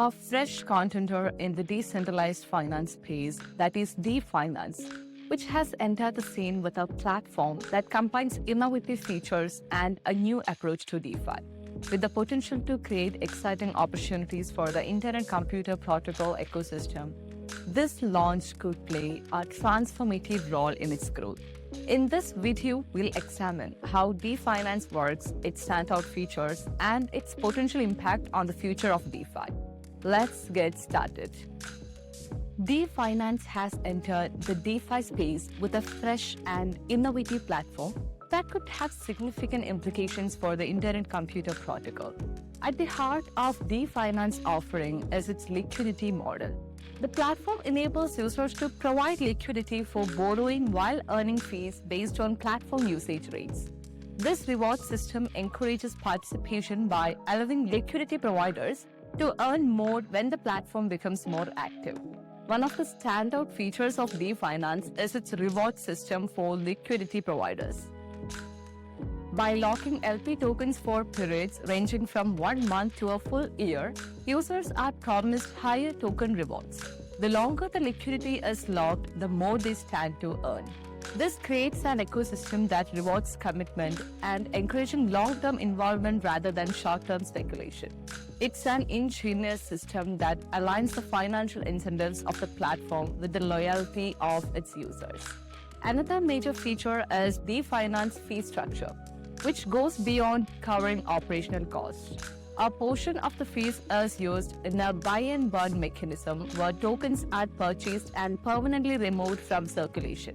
a fresh contender in the decentralized finance space, that is DeFinance, which has entered the scene with a platform that combines innovative features and a new approach to DeFi, with the potential to create exciting opportunities for the Internet Computer Protocol ecosystem. This launch could play a transformative role in its growth. In this video, we'll examine how DeFinance works, its standout features, and its potential impact on the future of DeFi. Let's get started. DeFinance has entered the DeFi space with a fresh and innovative platform that could have significant implications for the Internet Computer Protocol. At the heart of DeFinance offering is its liquidity model. The platform enables users to provide liquidity for borrowing while earning fees based on platform usage rates. This reward system encourages participation by allowing liquidity providers to earn more when the platform becomes more active. One of the standout features of DeFinance is its reward system for liquidity providers. By locking LP tokens for periods ranging from 1 month to a full year, users are promised higher token rewards. The longer the liquidity is locked, the more they stand to earn. This creates an ecosystem that rewards commitment and encouraging long-term involvement rather than short-term speculation. It's an ingenious system that aligns the financial incentives of the platform with the loyalty of its users. Another major feature is DeFinance fee structure, which goes beyond covering operational costs. A portion of the fees is used in a buy and burn mechanism where tokens are purchased and permanently removed from circulation.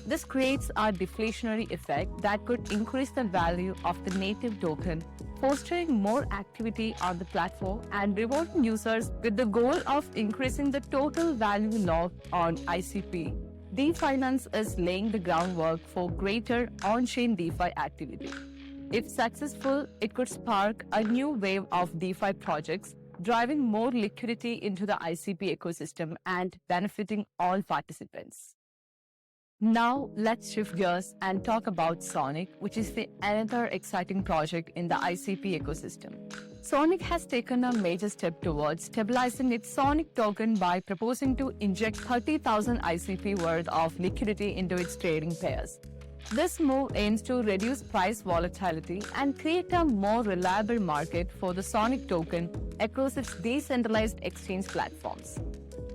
This creates a deflationary effect that could increase the value of the native token, fostering more activity on the platform and rewarding users with the goal of increasing the total value locked on ICP. DeFinance is laying the groundwork for greater on-chain DeFi activity. If successful, it could spark a new wave of DeFi projects, driving more liquidity into the ICP ecosystem and benefiting all participants. Now, let's shift gears and talk about Sonic, which is another exciting project in the ICP ecosystem. Sonic has taken a major step towards stabilizing its Sonic token by proposing to inject 30,000 ICP worth of liquidity into its trading pairs. This move aims to reduce price volatility and create a more reliable market for the Sonic token across its decentralized exchange platforms.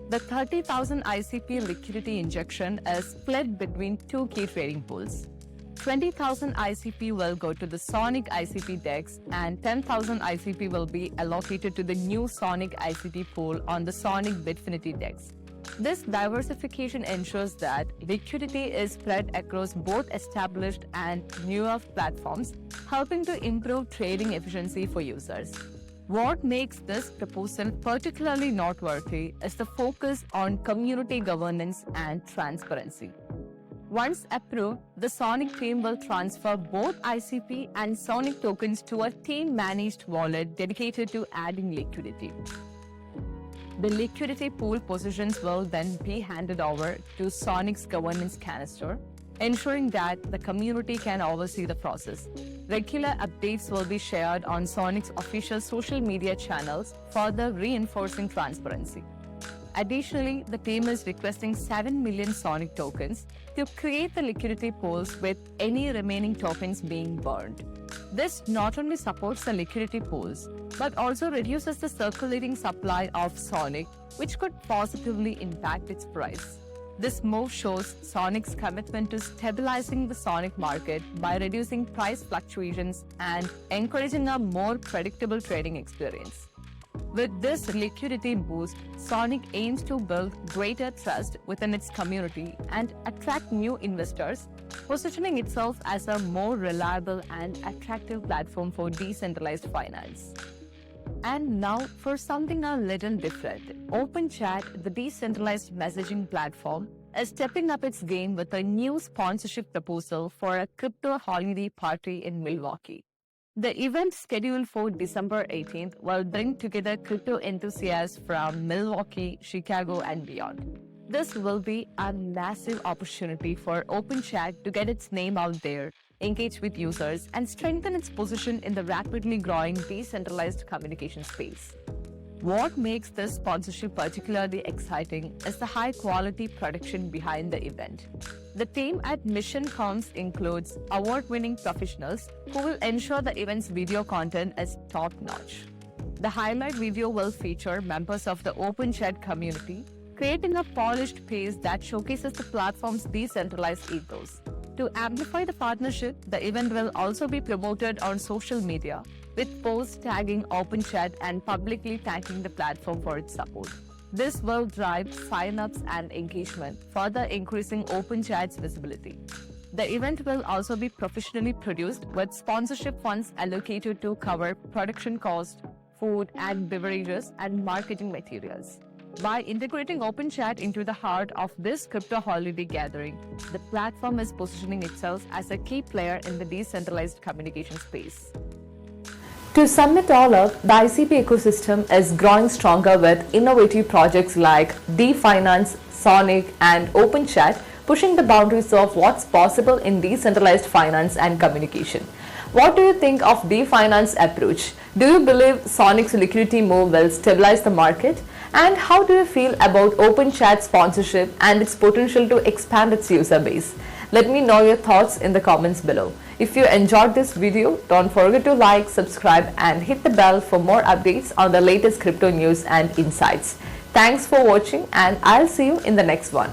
The 30,000 ICP liquidity injection is split between two key trading pools. 20,000 ICP will go to the Sonic ICP DEX and 10,000 ICP will be allocated to the new Sonic ICP pool on the Sonic Bitfinity DEX. This diversification ensures that liquidity is spread across both established and newer platforms, helping to improve trading efficiency for users. What makes this proposal particularly noteworthy is the focus on community governance and transparency. Once approved, the Sonic team will transfer both ICP and Sonic tokens to a team-managed wallet dedicated to adding liquidity. The liquidity pool positions will then be handed over to Sonic's governance canister, ensuring that the community can oversee the process. Regular updates will be shared on Sonic's official social media channels, further reinforcing transparency. Additionally, the team is requesting 7 million Sonic tokens to create the liquidity pools with any remaining tokens being burned. This not only supports the liquidity pools, but also reduces the circulating supply of Sonic, which could positively impact its price. This move shows Sonic's commitment to stabilizing the Sonic market by reducing price fluctuations and encouraging a more predictable trading experience. With this liquidity boost, Sonic aims to build greater trust within its community and attract new investors, positioning itself as a more reliable and attractive platform for decentralized finance. And now for something a little different. OpenChat, the decentralized messaging platform, is stepping up its game with a new sponsorship proposal for a crypto holiday party in Milwaukee. The event, scheduled for December 18th, will bring together crypto enthusiasts from Milwaukee, Chicago, and beyond. This will be a massive opportunity for OpenChat to get its name out there, engage with users, and strengthen its position in the rapidly growing decentralized communication space. What makes this sponsorship particularly exciting is the high quality production behind the event. The team at Mission Comms includes award-winning professionals who will ensure the event's video content is top-notch. The highlight video will feature members of the OpenChat community, creating a polished piece that showcases the platform's decentralized ethos. To amplify the partnership, the event will also be promoted on social media, with posts tagging OpenChat and publicly thanking the platform for its support. This will drive sign-ups and engagement, further increasing OpenChat's visibility. The event will also be professionally produced, with sponsorship funds allocated to cover production costs, food and beverages, and marketing materials. By integrating OpenChat into the heart of this crypto holiday gathering, the platform is positioning itself as a key player in the decentralized communication space. To sum it all up, the ICP ecosystem is growing stronger with innovative projects like DFinance, Sonic, and OpenChat, pushing the boundaries of what's possible in decentralized finance and communication. What do you think of DFinance approach? Do you believe Sonic's liquidity move will stabilize the market? And how do you feel about OpenChat sponsorship and its potential to expand its user base? Let me know your thoughts in the comments below. If you enjoyed this video, don't forget to like, subscribe, and hit the bell for more updates on the latest crypto news and insights. Thanks for watching, and I'll see you in the next one.